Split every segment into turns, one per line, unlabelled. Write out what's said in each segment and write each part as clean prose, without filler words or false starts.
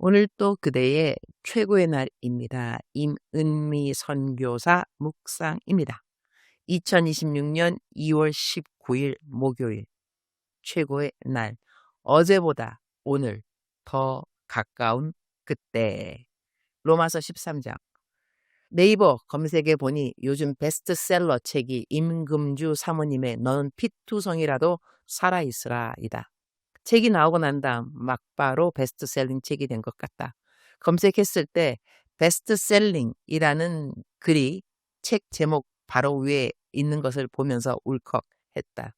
오늘 또 그대의 최고의 날입니다. 임은미 선교사 묵상입니다. 2026년 2월 19일 목요일 최고의 날. 어제보다 오늘 더 가까운 그때. 로마서 13장. 네이버 검색해 보니 요즘 베스트셀러 책이 임금주 사모님의 너는 피투성이라도 살아있으라이다. 책이 나오고 난 다음 막바로 베스트셀링 책이 된 것 같다. 검색했을 때 베스트셀링이라는 글이 책 제목 바로 위에 있는 것을 보면서 울컥했다.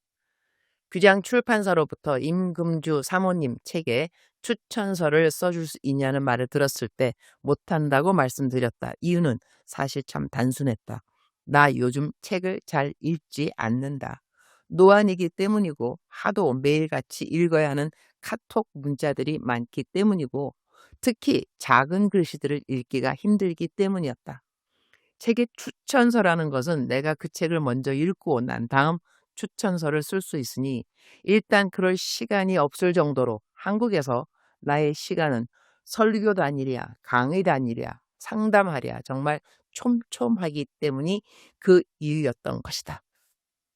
규장 출판사로부터 임금주 사모님 책에 추천서를 써줄 수 있냐는 말을 들었을 때 못한다고 말씀드렸다. 이유는 사실 참 단순했다. 나 요즘 책을 잘 읽지 않는다. 노안이기 때문이고 하도 매일같이 읽어야 하는 카톡 문자들이 많기 때문이고 특히 작은 글씨들을 읽기가 힘들기 때문이었다. 책의 추천서라는 것은 내가 그 책을 먼저 읽고 난 다음 추천서를 쓸 수 있으니 일단 그럴 시간이 없을 정도로 한국에서 나의 시간은 설교 다니랴, 강의 다니랴, 상담하랴 정말 촘촘하기 때문이 그 이유였던 것이다.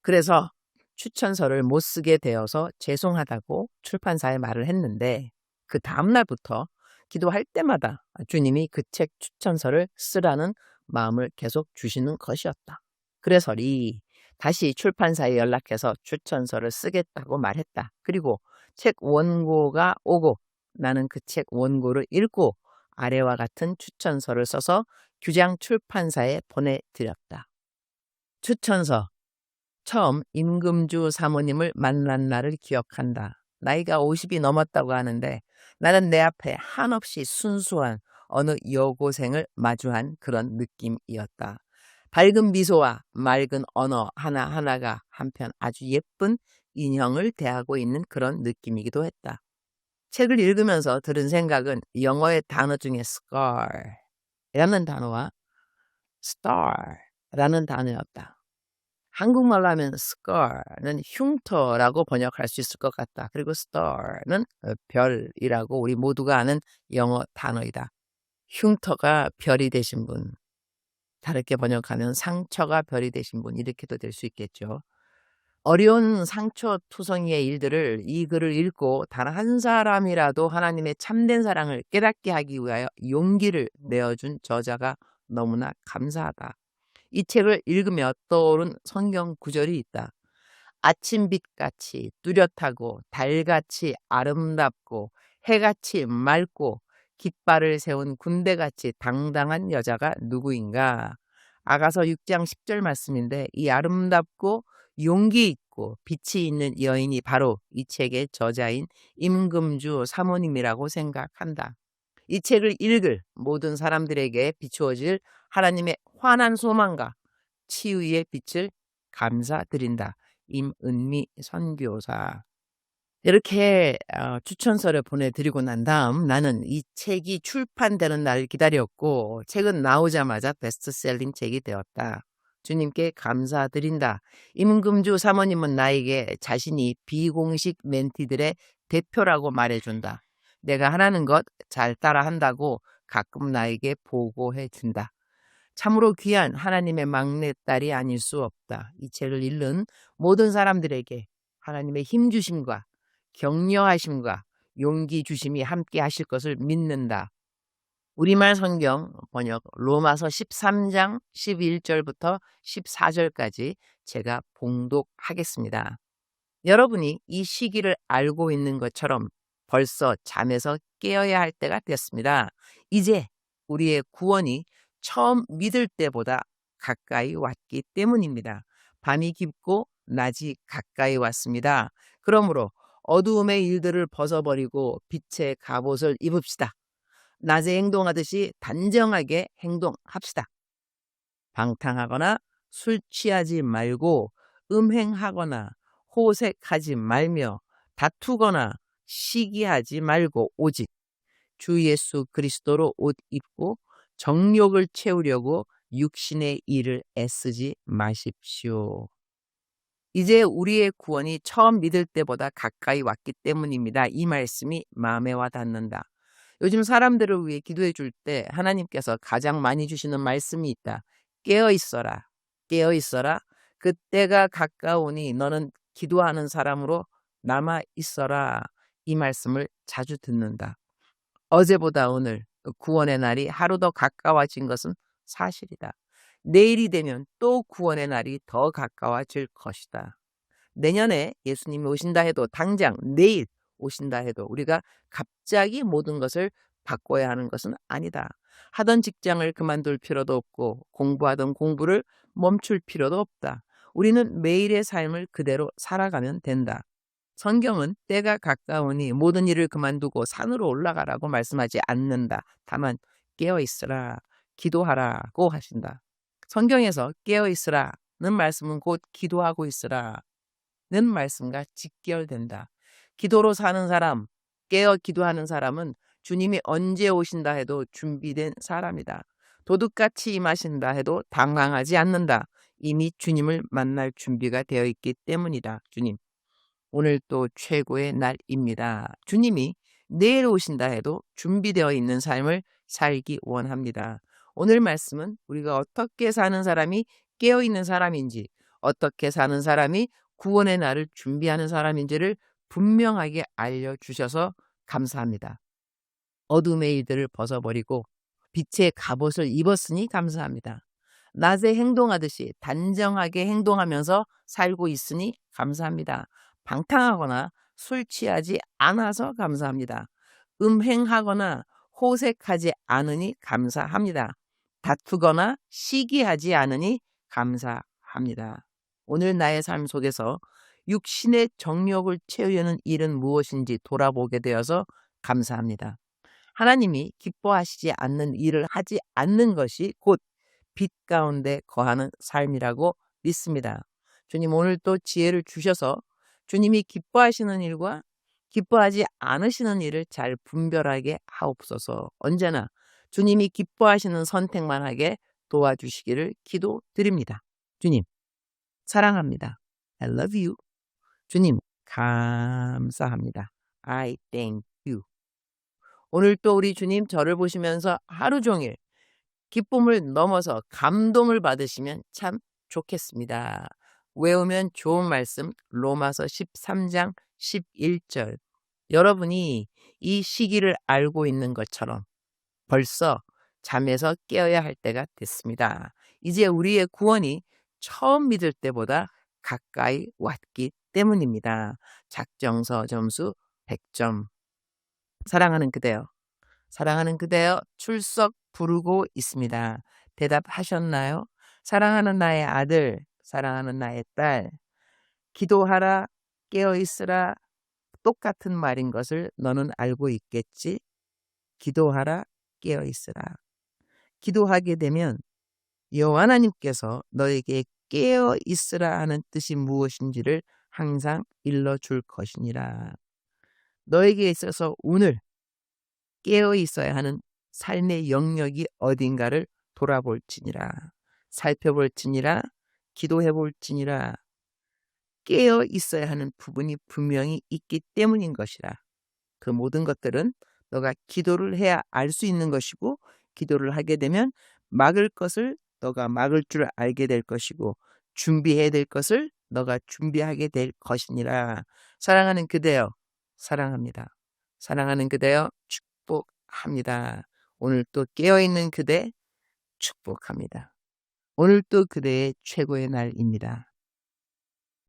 그래서 추천서를 못 쓰게 되어서 죄송하다고 출판사에 말을 했는데 그 다음날부터 기도할 때마다 주님이 그 책 추천서를 쓰라는 마음을 계속 주시는 것이었다. 그래서리 다시 출판사에 연락해서 추천서를 쓰겠다고 말했다. 그리고 책 원고가 오고 나는 그 책 원고를 읽고 아래와 같은 추천서를 써서 규장 출판사에 보내드렸다. 추천서. 처음 임금주 사모님을 만난 날을 기억한다. 나이가 50이 넘었다고 하는데 나는 내 앞에 한없이 순수한 어느 여고생을 마주한 그런 느낌이었다. 밝은 미소와 맑은 언어 하나하나가 한편 아주 예쁜 인형을 대하고 있는 그런 느낌이기도 했다. 책을 읽으면서 들은 생각은 영어의 단어 중에 scar라는 단어와 star라는 단어였다. 한국말로 하면 scar는 흉터라고 번역할 수 있을 것 같다. 그리고 star는 별이라고 우리 모두가 아는 영어 단어이다. 흉터가 별이 되신 분, 다르게 번역하면 상처가 별이 되신 분, 이렇게도 될 수 있겠죠. 어려운 상처투성이의 일들을 이 글을 읽고 단 한 사람이라도 하나님의 참된 사랑을 깨닫게 하기 위하여 용기를 내어준 저자가 너무나 감사하다. 이 책을 읽으며 떠오른 성경 구절이 있다. 아침빛같이 뚜렷하고 달같이 아름답고 해같이 맑고 깃발을 세운 군대같이 당당한 여자가 누구인가? 아가서 6장 10절 말씀인데 이 아름답고 용기 있고 빛이 있는 여인이 바로 이 책의 저자인 임금주 사모님이라고 생각한다. 이 책을 읽을 모든 사람들에게 비추어질 하나님의 환한 소망과 치유의 빛을 감사드린다. 임은미 선교사. 이렇게 추천서를 보내드리고 난 다음 나는 이 책이 출판되는 날을 기다렸고 책은 나오자마자 베스트셀링 책이 되었다. 주님께 감사드린다. 임금주 사모님은 나에게 자신이 비공식 멘티들의 대표라고 말해준다. 내가 하라는 것 잘 따라한다고 가끔 나에게 보고해 준다. 참으로 귀한 하나님의 막내딸이 아닐 수 없다. 이 책을 읽는 모든 사람들에게 하나님의 힘주심과 격려하심과 용기 주심이 함께 하실 것을 믿는다. 우리말 성경 번역 로마서 13장 11절부터 14절까지 제가 봉독하겠습니다. 여러분이 이 시기를 알고 있는 것처럼 벌써 잠에서 깨어야 할 때가 됐습니다. 이제 우리의 구원이 처음 믿을 때보다 가까이 왔기 때문입니다. 밤이 깊고 낮이 가까이 왔습니다. 그러므로 어두움의 일들을 벗어버리고 빛의 갑옷을 입읍시다. 낮에 행동하듯이 단정하게 행동합시다. 방탕하거나 술 취하지 말고 음행하거나 호색하지 말며 다투거나 시기하지 말고 오직 주 예수 그리스도로 옷 입고 정욕을 채우려고 육신의 일을 애쓰지 마십시오. 이제 우리의 구원이 처음 믿을 때보다 가까이 왔기 때문입니다. 이 말씀이 마음에 와 닿는다. 요즘 사람들을 위해 기도해 줄 때 하나님께서 가장 많이 주시는 말씀이 있다. 깨어 있어라. 깨어 있어라. 그때가 가까우니 너는 기도하는 사람으로 남아 있어라. 이 말씀을 자주 듣는다. 어제보다 오늘 구원의 날이 하루 더 가까워진 것은 사실이다. 내일이 되면 또 구원의 날이 더 가까워질 것이다. 내년에 예수님이 오신다 해도, 당장 내일 오신다 해도 우리가 갑자기 모든 것을 바꿔야 하는 것은 아니다. 하던 직장을 그만둘 필요도 없고 공부하던 공부를 멈출 필요도 없다. 우리는 매일의 삶을 그대로 살아가면 된다. 성경은 때가 가까우니 모든 일을 그만두고 산으로 올라가라고 말씀하지 않는다. 다만 깨어있으라, 기도하라고 하신다. 성경에서 깨어있으라는 말씀은 곧 기도하고 있으라 는 말씀과 직결된다. 기도로 사는 사람, 깨어 기도하는 사람은 주님이 언제 오신다 해도 준비된 사람이다. 도둑같이 임하신다 해도 당황하지 않는다. 이미 주님을 만날 준비가 되어 있기 때문이다. 주님, 오늘 또 최고의 날입니다. 주님이 내일 오신다 해도 준비되어 있는 삶을 살기 원합니다. 오늘 말씀은 우리가 어떻게 사는 사람이 깨어있는 사람인지, 어떻게 사는 사람이 구원의 날을 준비하는 사람인지를 분명하게 알려주셔서 감사합니다. 어둠의 일들을 벗어버리고 빛의 갑옷을 입었으니 감사합니다. 낮에 행동하듯이 단정하게 행동하면서 살고 있으니 감사합니다. 방탕하거나 술 취하지 않아서 감사합니다. 음행하거나 호색하지 않으니 감사합니다. 다투거나 시기하지 않으니 감사합니다. 오늘 나의 삶 속에서 육신의 정욕을 채우려는 일은 무엇인지 돌아보게 되어서 감사합니다. 하나님이 기뻐하시지 않는 일을 하지 않는 것이 곧 빛 가운데 거하는 삶이라고 믿습니다. 주님, 오늘 또 지혜를 주셔서 주님이 기뻐하시는 일과 기뻐하지 않으시는 일을 잘 분별하게 하옵소서. 언제나 주님이 기뻐하시는 선택만 하게 도와주시기를 기도드립니다. 주님, 사랑합니다. I love you. 주님, 감사합니다. I thank you. 오늘 또 우리 주님 저를 보시면서 하루 종일 기쁨을 넘어서 감동을 받으시면 참 좋겠습니다. 외우면 좋은 말씀 로마서 13장 11절. 여러분이 이 시기를 알고 있는 것처럼 벌써 잠에서 깨어야 할 때가 됐습니다. 이제 우리의 구원이 처음 믿을 때보다 가까이 왔기 때문입니다. 작정서 점수 100점. 사랑하는 그대여, 사랑하는 그대여, 출석 부르고 있습니다. 대답하셨나요? 사랑하는 나의 아들, 사랑하는 나의 딸, 기도하라, 깨어있으라, 똑같은 말인 것을 너는 알고 있겠지? 기도하라, 깨어있으라. 기도하게 되면 여호와 하나님께서 너에게 깨어있으라 하는 뜻이 무엇인지를 항상 일러줄 것이니라. 너에게 있어서 오늘 깨어있어야 하는 삶의 영역이 어딘가를 돌아볼지니라, 살펴볼지니라, 기도해볼지니라. 깨어 있어야 하는 부분이 분명히 있기 때문인 것이라. 그 모든 것들은 너가 기도를 해야 알 수 있는 것이고, 기도를 하게 되면 막을 것을 너가 막을 줄 알게 될 것이고, 준비해야 될 것을 너가 준비하게 될 것이니라. 사랑하는 그대여, 사랑합니다. 사랑하는 그대여, 축복합니다. 오늘 또 깨어있는 그대 축복합니다. 오늘 또 그대의 최고의 날입니다.